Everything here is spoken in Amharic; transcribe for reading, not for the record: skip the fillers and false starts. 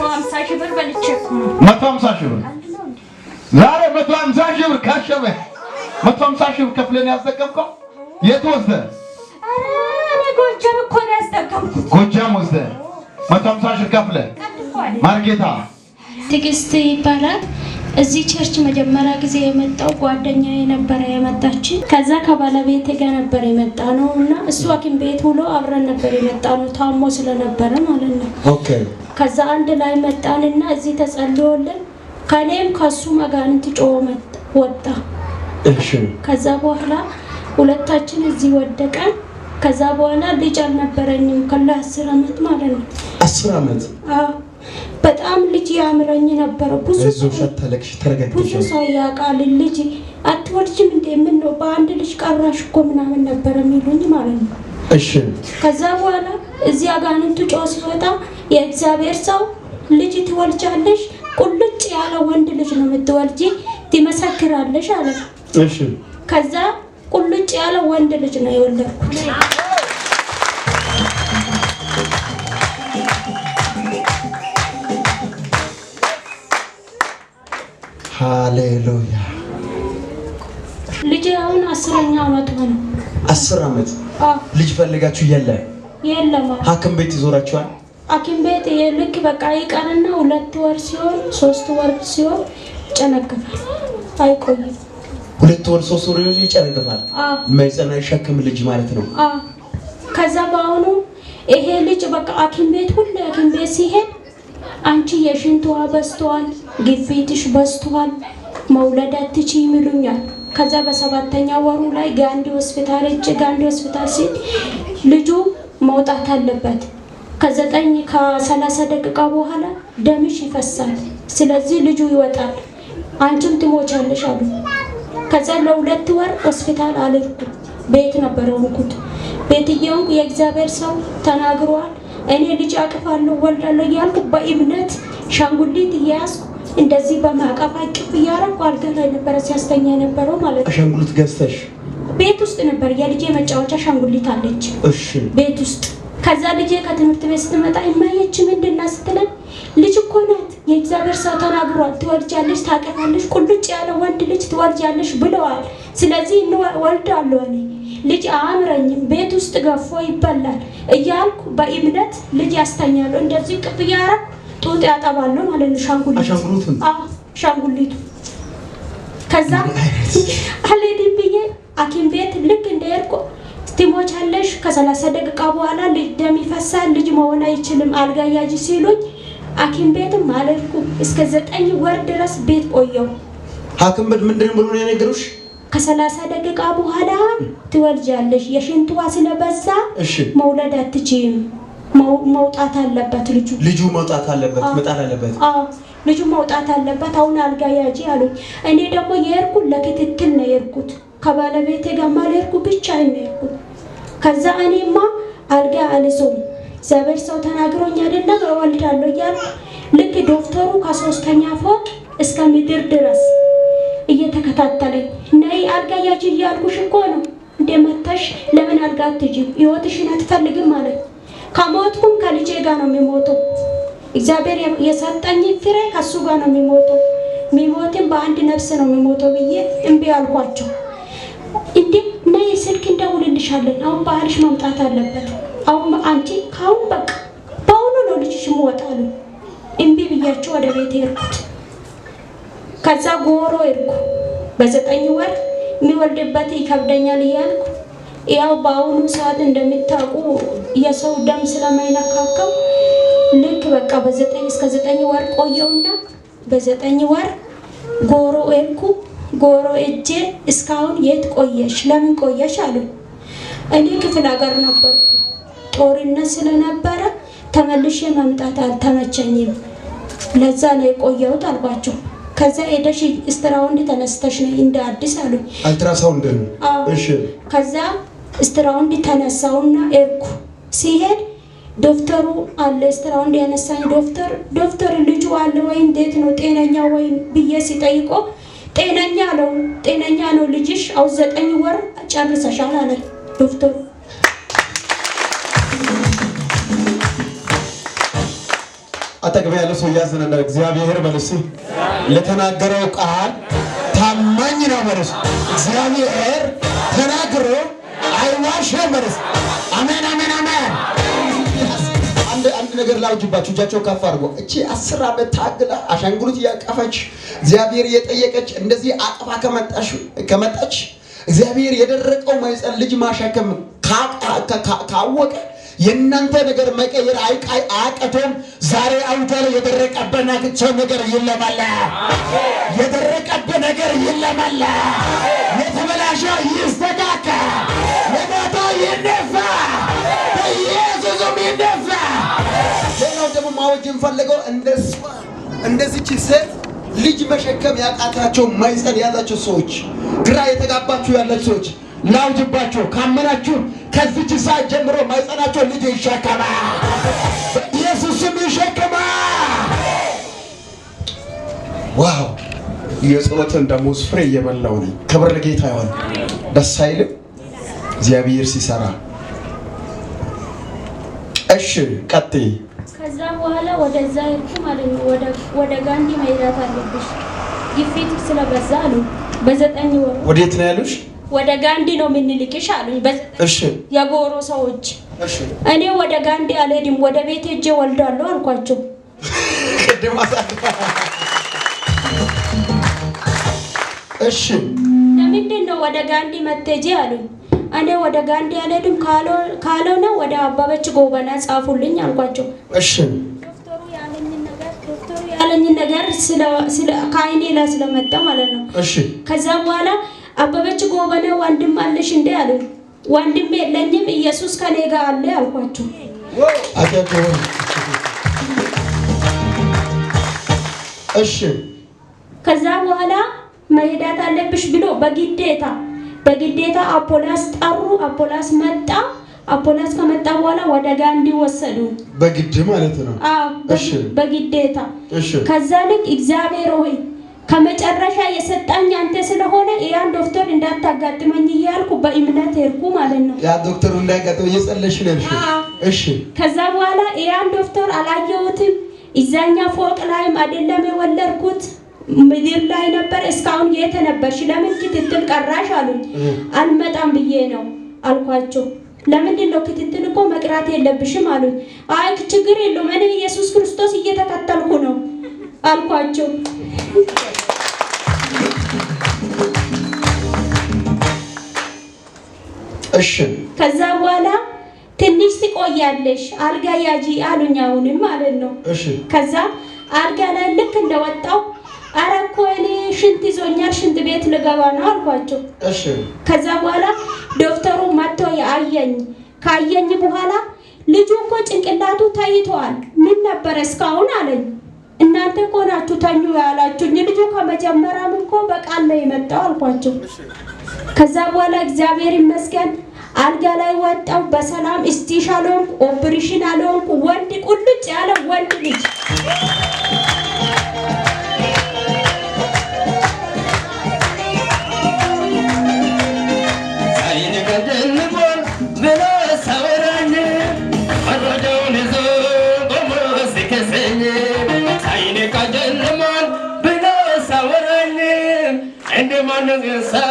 150 ብር በልቼ 150 ብር ዛሬ 150 ብር ካሸበ 150 ብር ከፍለን ያዘቀምከው የት ወስደህ? እኔ ጎጃም እኮ ነው ያስጠቀምኩት። ጎጃም ወስደህ 150 ከፍለህ ማርኬታ ትግስት ይባላል። እዚህ ቸርች መጀመሪያ ጊዜ የመጣው ጓደኛዬ ነበር የመጣች። ከዛ ከባለቤቴ ጋር ነበር የመጣነውና እሱ ሐኪም ቤት ውሎ አብረን ነበር የመጣነው ታሞ ስለነበረ ማለት ነው። ኦኬ። ከዛ አንድ ላይ መጣንና እዚህ ተጸልዮልን ከኔም ከሱ መጋንንት ጮኸ ወጣ። እሺ። ከዛ በኋላ ሁለታችን እዚህ ወደቀን። ከዛ በኋላ ልጅ አልነበረኝም ከ10 አመት ማለት ነው። 10 አመት? አዎ። በጣም ልጅ ያምረኝ ነበር። ብዙ ሰው ያውቃል። ልጅ አትወልጂም እንዴ? ምን ነው በአንድ ልጅ ቀራሽ እኮ ምናምን ነበር የሚሉኝ ማለት ነው። እሺ። ከዛ በኋላ እዚህ አጋንንቱ ጮህ ሲወጣ የእግዚአብሔር ሰው ልጅ ትወልጃለሽ፣ ቁልጭ ያለ ወንድ ልጅ ነው የምትወልጂ፣ ትመሰክራለሽ አለ። እሺ። ከዛ ቁልጭ ያለ ወንድ ልጅ ነው የወለድኩት። ሃሌሉያ። ልጅ አሁን 10ኛ አመት ነው። 10 አመት? አዎ። ልጅ ፈልጋችሁ የለም። ሐኪም ቤት ይዞራችኋል? ሐኪም ቤት የልክ በቃ ይቀርና 2 ወር ሲሆን 3 ወር ሲሆን ጨነገፋል። አይቆይም። 2 ወር 3 ወር ይጨነገፋል። አዎ። ማይጸና ይሸከም ልጅ ማለት ነው። አዎ። ከዛ በአሁኑ ይሄ ልጅ በቃ ሐኪም ቤት ሁሉ ሐኪም ቤት ሲሄድ አንቺ የሽንቷ በዝቷል፣ ግፊትሽ በዝቷል፣ መውለድ አትችይም ይሉኛል። ከዛ በ7ኛ ወሩ ላይ ጋንዲ ሆስፒታል ጋንዲ ሆስፒታል ሲል ልጁ መውጣት አለበት። ከ30 ደቂቃ በኋላ ደምሽ ይፈሳል፣ ስለዚህ ልጁ ይወጣል፣ አንቺም ትሞቻለሽ አሉ። ከዛ ለ2 ወር ሆስፒታል አልሄድኩም፣ ቤት ነበር የሆንኩት። ቤትየው የእግዚአብሔር ሰው ተናግሯል። እኔ ልጅ አቅፋለሁ ወልዳለሁ እያልኩ በእምነት ሻንጉሊት እያያዝኩ እንደዚህ በማቀፍ አቅፍ እያደረኩ አልጋ ላይ ነበረ ሲያስተኛ የነበረው ማለት ነው። ሻንጉሊት ገዝተሽ ቤት ውስጥ ነበር የልጄ መጫወቻ ሻንጉሊት አለች። እሺ። ቤት ውስጥ። ከዛ ልጄ ከትምህርት ቤት ስትመጣ እማዬች ምንድና ስትለን ልጅ እኮ ናት የእግዚአብሔር ሰው ተናግሯል፣ ትወልጃለሽ፣ ታቀፋለሽ፣ ቁልጭ ያለ ወንድ ልጅ ትወልጃለሽ ብለዋል። ስለዚህ ወልዳለሁ እኔ ልጅ አያምረኝም፣ ቤት ውስጥ ገፎ ይበላል እያልኩ በእምነት ልጅ ያስተኛለሁ። እንደዚህ ቅብ እያደረኩ ጡት ያጠባለሁ ማለት ነው። ሻንጉሊቱ ከዛ አልሄድም ብዬ ሐኪም ቤት ልክ እንደሄድኩ ትሞቻለሽ፣ ከ30 ደቂቃ በኋላ ልጅ ደም ይፈሳል፣ ልጅ መሆን አይችልም፣ አልጋ ያዥ ሲሉኝ ሐኪም ቤትም አልሄድኩም። እስከ 9 ወር ድረስ ቤት ቆየው። ሐኪም ቤት ምንድን ብሎ ነው የነገሩሽ? ከ30 ደቂቃ በኋላ ትወልጃለሽ፣ የሽንቷ ስለበዛ መውለድ አትችይም፣ መውጣት አለበት ልጁ መውጣት አለበት፣ መጣል አለበት። አዎ ልጁ መውጣት አለበት። አሁን አልጋ ያጂ አሉኝ። እኔ ደግሞ የሄድኩት ለክትትል ነው የሄድኩት፣ ከባለቤቴ ጋር ማልሄድኩ ብቻዬን ነው የሄድኩት። ከዛ እኔማ አልጋ አልይዝም፣ እግዚአብሔር ሰው ተናግሮኝ አይደለም እወልዳለሁ እያልኩ ልክ ዶክተሩ ከ3ኛ ፎቅ እስከ ምድር ድረስ እየተከታተለኝ ነይ አልጋ ያጂ እያልኩሽ እኮ ነው እንደመጣሽ ለምን አልጋ አትጂም ህይወትሽን አትፈልግም ማለት ከሞትኩም ከልጄ ጋር ነው የሚሞተው። እግዚአብሔር የሰጠኝ ፍሬ ከሱ ጋር ነው የሚሞተው። የሚሞትም በአንድ ነፍስ ነው የሚሞተው ብዬ እምቢ አልኳቸው። እንዴ ነይ ስልክ እንደውልልሻለን፣ አሁን ባህልሽ መምጣት አለበት፣ አሁን አንቺ ካሁን በቃ በአሁኑ ነው ልጅሽ ሞታሉ። እምቢ ብያቸው ወደ ቤት ሄድኩት። ከዛ ጎሮ ሄድኩ። በ9 ወር የሚወልድበት ይከብደኛል እያልኩ ያው በአሁኑ ሰዓት እንደምታውቁ የሰው ደም ስለማይነካከው ልክ በቃ በ9 እስከ 9 ወር ቆየውና በ9 ወር ጎሮ ሄድኩ። ጎሮ እጄ እስካሁን የት ቆየሽ ለምን ቆየሽ አሉ። እኔ ክፍለ ሀገር ነበርኩ፣ ጦርነት ስለነበረ ተመልሼ መምጣት አልተመቸኝም፣ ለዛ ነው የቆየሁት አልኳቸው። ከዛ ሄደሽ ስትራውንድ ተነስተሽ ነው እንደ አዲስ አሉ። አልትራሳውንድ ነው? እሺ። ከዛ ስትራውንድ ተነሳውና ኤርኩ ሲሄድ ዶክተሩ አለ ስትራውንድ ያነሳኝ ዶክተር ልጁ አለ ወይ እንዴት ነው ጤነኛ ወይ ብዬ ሲጠይቆ ጤነኛ ነው ልጅሽ አው 9 ወር ጨርሰሻል አለ ዶክተሩ። አጠገብ ያለው ሰው ያዘነና እግዚአብሔር መልስ ለተናገረው ቃል ታማኝ ነው መልስ እግዚአብሔር ተናግሮ አይዋሽም መልስ አሜን አሜን አሜን አንድ ነገር ላውጅባችሁ እጃቸው ከፍ አድርጎ እቺ 10 ዓመት ታግላ አሻንጉሊት ያቀፈች እግዚአብሔር የጠየቀች እንደዚህ አቅፋ ከመጣች እግዚአብሔር የደረቀው ማይጸን ልጅ ማሸከም ካወቀ የእናንተ ነገር መቀየር አያቅተውም። ዛሬ አውታለ የደረቀበት ነገር ይለማላ የደረቀበት ነገር ይለማላ የተበላሸ ይስተካከል የሞተ ይነፋ በኢየሱስም ይነፋ። ሌላው ደግሞ ማወጅ እንፈልገው እንደዚች ሴት ልጅ መሸከም ያቃታቸው ማይጸን ያላቸው ሰዎች ግራ የተጋባችሁ ያላችሁ ሰዎች ላውጅባችሁ ካመናችሁ ከዚች ሰዓት ጀምሮ ማይጸናቸው ልጅ ይሸከማ ኢየሱስም ይሸከማ። ዋው የጸሎትን ደሞዝ ፍሬ እየበላው ነኝ። ክብር ለጌታ ይሁን። ደስ አይልም እግዚአብሔር ሲሰራ። እሺ ቀጥይ። ከዛ በኋላ ወደዛ ሄድኩ ማለት ነው። ወደ ጋንዲ መሄድ አለብሽ ግፊት ስለበዛ አሉ። በ9 ወር ወዴት ነው ያሉሽ? ወደ ጋንዲ ነው የምንልክሽ አሉኝ። እሺ የጎሮ ሰዎች እሺ እኔ ወደ ጋንዲ አልሄድም ወደ ቤት ሄጄ ወልዳለሁ አልኳቸው። እሺ ለምንድን ነው ወደ ጋንዲ መተጂ አሉኝ። እኔ ወደ ጋንዲ አልሄድም ካልሆነ ወደ አባበች ጎበና ጻፉልኝ አልኳቸው። እሺ ዶክተሩ ያለኝ ነገር ስለ ካይኔ ላይ ስለመጣ ማለት ነው። እሺ ከዛ በኋላ አባበች ጎበና ወንድም አለሽ እንዴ አሉኝ። ወንድም የለኝም ኢየሱስ ከኔ ጋር አለ አልኳቸው። እሺ ከዛ በኋላ መሄዳት አለብሽ ብሎ በግዴታ አፖላስ ጠሩ። አፖላስ መጣ። አፖላስ ከመጣ በኋላ ወደ ጋንዲ ወሰዱ። በግድ ማለት ነው? አዎ በግዴታ። ከዛ ልክ እግዚአብሔር ሆይ ከመጨረሻ የሰጣኝ አንተ ስለሆነ ያን ዶክተር እንዳታጋጥመኝ እያልኩ በእምነት ሄድኩ ማለት ነው። ያ ዶክተሩ እንዳይጋጥመኝ እየጸለሽ ነሽ? እሺ ከዛ በኋላ ያን ዶክተር አላየሁትም። እዛኛ ፎቅ ላይም አይደለም የወለድኩት ምድር ላይ ነበር። እስካሁን የት ነበርሽ? ለምን ክትትል ቀራሽ አሉኝ። አልመጣም ብዬ ነው አልኳቸው። ለምንድን ነው ክትትል እኮ መቅራት የለብሽም አሉኝ። አይ ችግር የለውም እኔ ኢየሱስ ክርስቶስ እየተከተልኩ ነው አልኳቸው። እሺ ከዛ በኋላ ትንሽ ትቆያለሽ አልጋ ያጂ አሉኝ። አሁንም ማለት ነው። እሺ ከዛ አልጋ ላይ ልክ እንደወጣው አረኮ እኔ ሽንት ይዞኛል ሽንት ቤት ልገባ ነው አልኳቸው። እሺ ከዛ በኋላ ዶክተሩ መጥቶ ካየኝ በኋላ ልጁ እኮ ጭንቅላቱ ተይቷል። ምን ነበር እስካሁን አለኝ። እናንተ እኮ ናችሁ ተኙ ያላችሁኝ። ልጁ ከመጀመሪያም እኮ በቃል ነው የመጣው አልኳቸው። ከዛ በኋላ እግዚአብሔር ይመስገን አልጋ ላይ ወጣው በሰላም እስቲሻሎም ኦፕሬሽን አለውም ወንድ ቁልጭ ያለ ወንድ ልጅ And the man is a